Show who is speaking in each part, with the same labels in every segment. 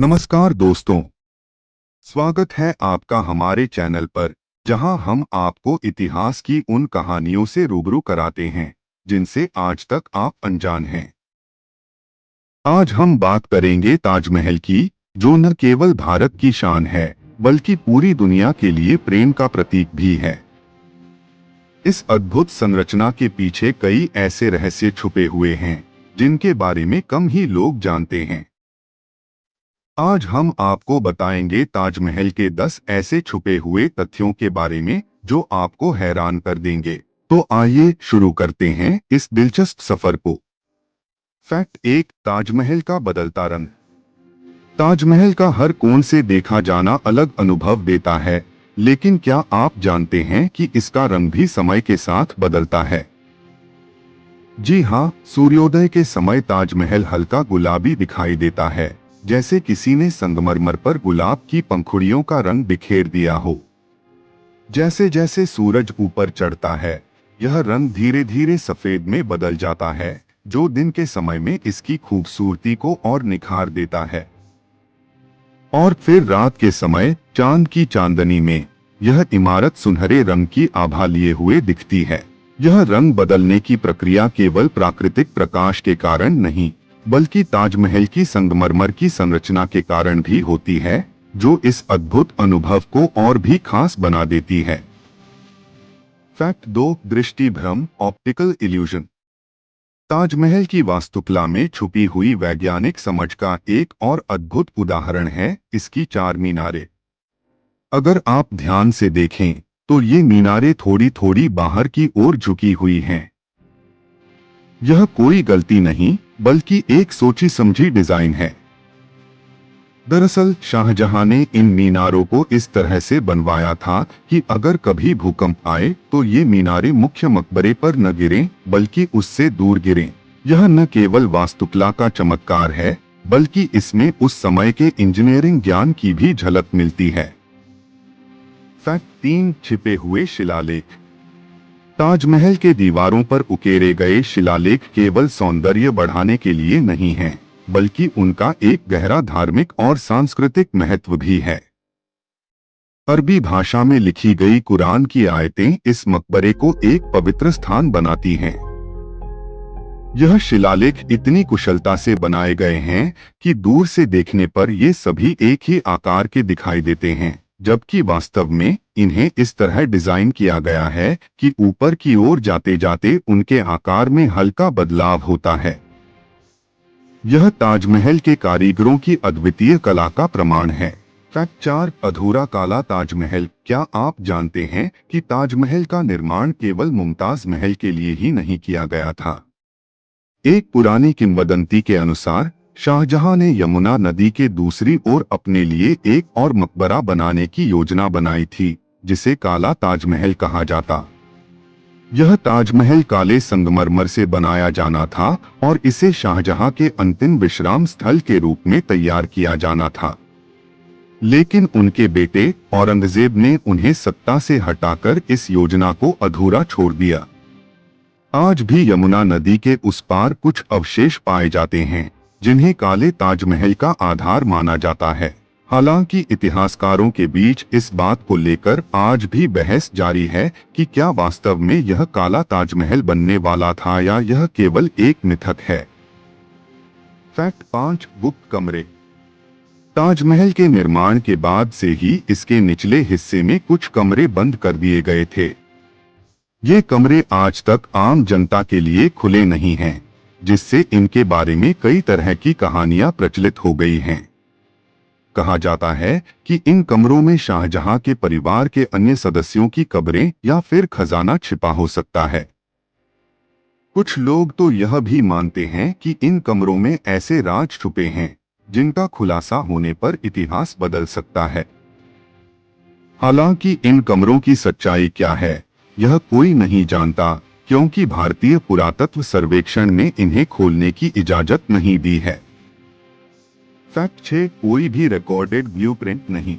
Speaker 1: नमस्कार दोस्तों, स्वागत है आपका हमारे चैनल पर, जहां हम आपको इतिहास की उन कहानियों से रूबरू कराते हैं जिनसे आज तक आप अनजान हैं। आज हम बात करेंगे ताजमहल की, जो न केवल भारत की शान है बल्कि पूरी दुनिया के लिए प्रेम का प्रतीक भी है। इस अद्भुत संरचना के पीछे कई ऐसे रहस्य छुपे हुए हैं जिनके बारे में कम ही लोग जानते हैं। आज हम आपको बताएंगे ताजमहल के 10 ऐसे छुपे हुए तथ्यों के बारे में जो आपको हैरान कर देंगे। तो आइए शुरू करते हैं इस दिलचस्प सफर को। फैक्ट 1, ताजमहल का बदलता रंग। ताजमहल का हर कोण से देखा जाना अलग अनुभव देता है, लेकिन क्या आप जानते हैं कि इसका रंग भी समय के साथ बदलता है? जी हाँ, सूर्योदय के समय ताजमहल हल्का गुलाबी दिखाई देता है, जैसे किसी ने संगमरमर पर गुलाब की पंखुड़ियों का रंग बिखेर दिया हो। जैसे जैसे सूरज ऊपर चढ़ता है, यह रंग धीरे धीरे सफेद में बदल जाता है, जो दिन के समय में इसकी खूबसूरती को और निखार देता है। और फिर रात के समय चांद की चांदनी में यह इमारत सुनहरे रंग की आभा लिए हुए दिखती है। यह रंग बदलने की प्रक्रिया केवल प्राकृतिक प्रकाश के कारण नहीं, बल्कि ताजमहल की संगमरमर की संरचना के कारण भी होती है, जो इस अद्भुत अनुभव को और भी खास बना देती है। फैक्ट 2, दृष्टि भ्रम, ऑप्टिकल इल्यूजन। ताजमहल की वास्तुकला में छुपी हुई वैज्ञानिक समझ का एक और अद्भुत उदाहरण है इसकी 4 मीनारें। अगर आप ध्यान से देखें तो ये मीनारें थोड़ी थोड़ी बाहर की ओर झुकी हुई हैं। यह कोई गलती नहीं, बल्कि एक सोची समझी डिजाइन है। दरअसल शाहजहां ने इन मीनारों को इस तरह से बनवाया था कि अगर कभी भूकंप आए तो ये मीनारें मुख्य मकबरे पर न गिरें, बल्कि उससे दूर गिरें। यह न केवल वास्तुकला का चमत्कार है, बल्कि इसमें उस समय के इंजीनियरिंग ज्ञान की भी झलक मिलती है। फैक्ट 3, छिपे हुए शिलालेख। ताजमहल के दीवारों पर उकेरे गए शिलालेख केवल सौंदर्य बढ़ाने के लिए नहीं हैं, बल्कि उनका एक गहरा धार्मिक और सांस्कृतिक महत्व भी है। अरबी भाषा में लिखी गई कुरान की आयतें इस मकबरे को एक पवित्र स्थान बनाती हैं। यह शिलालेख इतनी कुशलता से बनाए गए हैं कि दूर से देखने पर ये सभी एक ही आकार के दिखाई देते हैं, जबकि वास्तव में इन्हें इस तरह डिजाइन किया गया है कि ऊपर की ओर जाते जाते उनके आकार में हल्का बदलाव होता है। यह ताजमहल के कारीगरों की अद्वितीय कला का प्रमाण है। फैक्ट 4, अधूरा काला ताजमहल। क्या आप जानते हैं कि ताजमहल का निर्माण केवल मुमताज महल के लिए ही नहीं किया गया था? एक पुरानी किंवदंती के अनुसार शाहजहां ने यमुना नदी के दूसरी ओर अपने लिए एक और मकबरा बनाने की योजना बनाई थी, जिसे काला ताजमहल कहा जाता। यह ताजमहल काले संगमरमर से बनाया जाना था और इसे शाहजहां के अंतिम विश्राम स्थल के रूप में तैयार किया जाना था। लेकिन उनके बेटे औरंगजेब ने उन्हें सत्ता से हटाकर इस योजना को अधूरा छोड़ दिया। आज भी यमुना नदी के उस पार कुछ अवशेष पाए जाते हैं, जिन्हें काले ताजमहल का आधार माना जाता है। हालांकि इतिहासकारों के बीच इस बात को लेकर आज भी बहस जारी है कि क्या वास्तव में यह काला ताजमहल बनने वाला था या यह केवल एक मिथक है। फैक्ट 5, गुप्त कमरे। ताजमहल के निर्माण के बाद से ही इसके निचले हिस्से में कुछ कमरे बंद कर दिए गए थे। ये कमरे आज तक आम जनता के लिए खुले नहीं हैं, जिससे इनके बारे में कई तरह की कहानियां प्रचलित हो गई हैं। कहा जाता है कि इन कमरों में शाहजहां के परिवार के अन्य सदस्यों की कब्रें या फिर खजाना छिपा हो सकता है। कुछ लोग तो यह भी मानते हैं कि इन कमरों में ऐसे राज छुपे हैं जिनका खुलासा होने पर इतिहास बदल सकता है। हालांकि इन कमरों की सच्चाई क्या है, यह कोई नहीं जानता, क्योंकि भारतीय पुरातत्व सर्वेक्षण ने इन्हें खोलने की इजाजत नहीं दी है। फैक्ट 6, कोई भी रिकॉर्डेड ब्लूप्रिंट नहीं।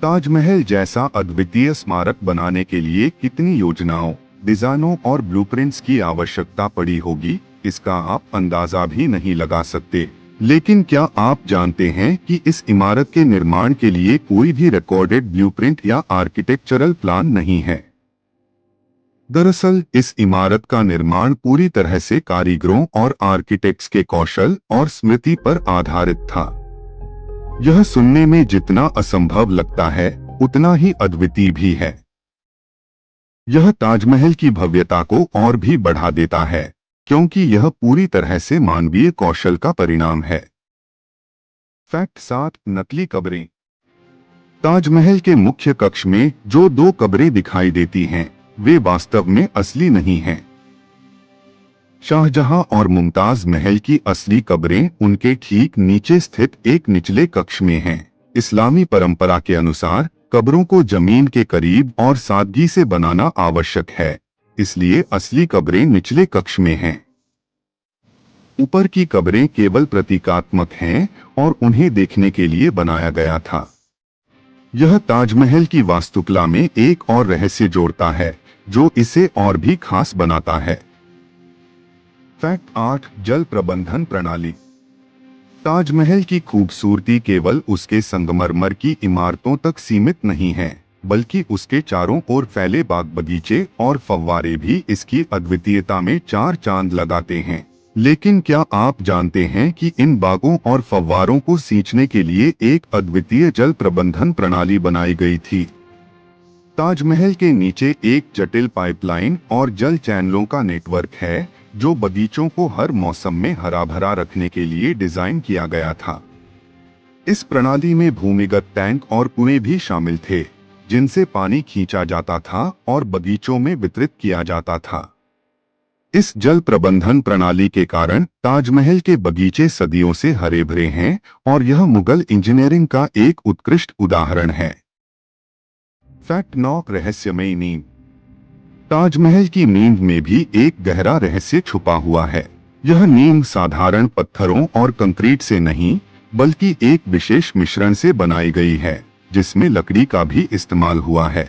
Speaker 1: ताजमहल जैसा अद्वितीय स्मारक बनाने के लिए कितनी योजनाओं, डिजाइनों और ब्लूप्रिंट्स की आवश्यकता पड़ी होगी, इसका आप अंदाजा भी नहीं लगा सकते। लेकिन क्या आप जानते हैं कि इस इमारत के निर्माण के लिए कोई भी रिकॉर्डेड ब्लूप्रिंट या आर्किटेक्चरल प्लान नहीं है। दरअसल इस इमारत का निर्माण पूरी तरह से कारीगरों और आर्किटेक्ट्स के कौशल और स्मृति पर आधारित था। यह सुनने में जितना असंभव लगता है उतना ही अद्वितीय भी है। यह ताजमहल की भव्यता को और भी बढ़ा देता है क्योंकि यह पूरी तरह से मानवीय कौशल का परिणाम है। फैक्ट 7 नकली कब्रें। ताजमहल के मुख्य कक्ष में जो 2 कब्रें दिखाई देती हैं, वे वास्तव में असली नहीं हैं। शाहजहां और मुमताज महल की असली कब्रें उनके ठीक नीचे स्थित एक निचले कक्ष में हैं। इस्लामी परंपरा के अनुसार कब्रों को जमीन के करीब और सादगी से बनाना आवश्यक है, इसलिए असली कब्रें निचले कक्ष में हैं। ऊपर की कब्रें केवल प्रतीकात्मक हैं और उन्हें देखने के लिए बनाया गया था। यह ताजमहल की वास्तुकला में एक और रहस्य जोड़ता है जो इसे और भी खास बनाता है। फैक्ट 8 जल प्रबंधन प्रणाली। ताजमहल की खूबसूरती केवल उसके संगमरमर की इमारतों तक सीमित नहीं है, बल्कि उसके चारों ओर फैले बाग बगीचे और फव्वारे भी इसकी अद्वितीयता में 4 चांद लगाते हैं। लेकिन क्या आप जानते हैं कि इन बागों और फव्वारों को सींचने के लिए एक अद्वितीय जल प्रबंधन प्रणाली बनाई गई थी? ताजमहल के नीचे एक जटिल पाइपलाइन और जल चैनलों का नेटवर्क है जो बगीचों को हर मौसम में हरा भरा रखने के लिए डिजाइन किया गया था। इस प्रणाली में भूमिगत टैंक और कुएं भी शामिल थे जिनसे पानी खींचा जाता था और बगीचों में वितरित किया जाता था। इस जल प्रबंधन प्रणाली के कारण ताजमहल के बगीचे सदियों से हरे भरे हैं और यह मुगल इंजीनियरिंग का एक उत्कृष्ट उदाहरण है। फैक्ट 9 रहस्यमयी नींव। ताजमहल की नींव में भी एक गहरा रहस्य छुपा हुआ है। यह नींव साधारण पत्थरों और कंक्रीट से नहीं, बल्कि एक विशेष मिश्रण से बनाई गई है जिसमें लकड़ी का भी इस्तेमाल हुआ है।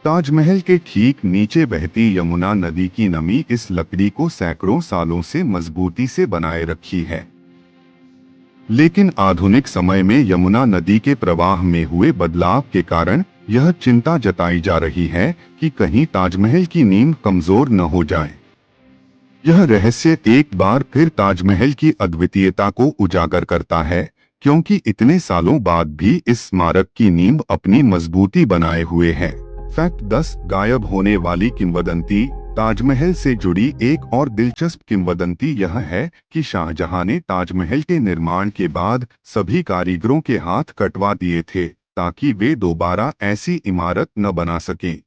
Speaker 1: ताजमहल के ठीक नीचे बहती यमुना नदी की नमी इस लकड़ी को सैकड़ों सालों से मजबूती से बनाए रखी है। लेकिन आधुनिक समय में यमुना नदी के प्रवाह में हुए बदलाव के कारण यह चिंता जताई जा रही है कि कहीं ताजमहल की नींव कमजोर न हो जाए। यह रहस्य एक बार फिर ताजमहल की अद्वितीयता को उजागर करता है, क्योंकि इतने सालों बाद भी इस स्मारक की नींव अपनी मजबूती बनाए हुए है। फैक्ट 10 गायब होने वाली किंवदंती। ताजमहल से जुड़ी एक और दिलचस्प किंवदंती यह है कि शाहजहां ने ताजमहल के निर्माण के बाद सभी कारीगरों के हाथ कटवा दिए थे ताकि वे दोबारा ऐसी इमारत न बना सकें।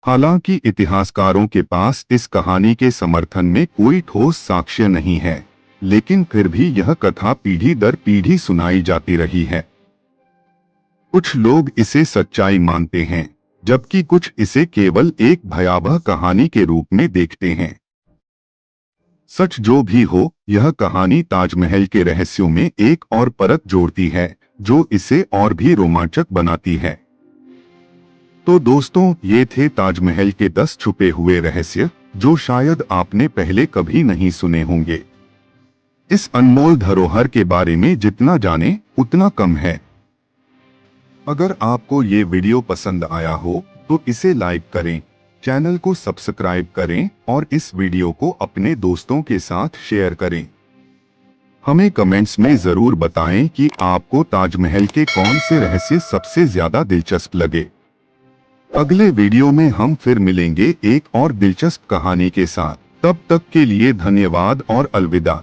Speaker 1: हालांकि इतिहासकारों के पास इस कहानी के समर्थन में कोई ठोस साक्ष्य नहीं है, लेकिन फिर भी यह कथा पीढ़ी दर पीढ़ी सुनाई जाती रही है। कुछ लोग इसे सच्चाई मानते हैं, जबकि कुछ इसे केवल एक भयावह कहानी के रूप में देखते हैं। सच जो भी हो, यह कहानी ताजमहल के रहस्यों में एक और परत जोड़ती है जो इसे और भी रोमांचक बनाती है। तो दोस्तों, ये थे ताजमहल के 10 छुपे हुए रहस्य जो शायद आपने पहले कभी नहीं सुने होंगे। इस अनमोल धरोहर के बारे में जितना जाने उतना कम है। अगर आपको ये वीडियो पसंद आया हो तो इसे लाइक करें, चैनल को सब्सक्राइब करें और इस वीडियो को अपने दोस्तों के साथ शेयर करें। हमें कमेंट्स में जरूर बताएं कि आपको ताजमहल के कौन से रहस्य सबसे ज्यादा दिलचस्प लगे। अगले वीडियो में हम फिर मिलेंगे एक और दिलचस्प कहानी के साथ। तब तक के लिए धन्यवाद और अलविदा।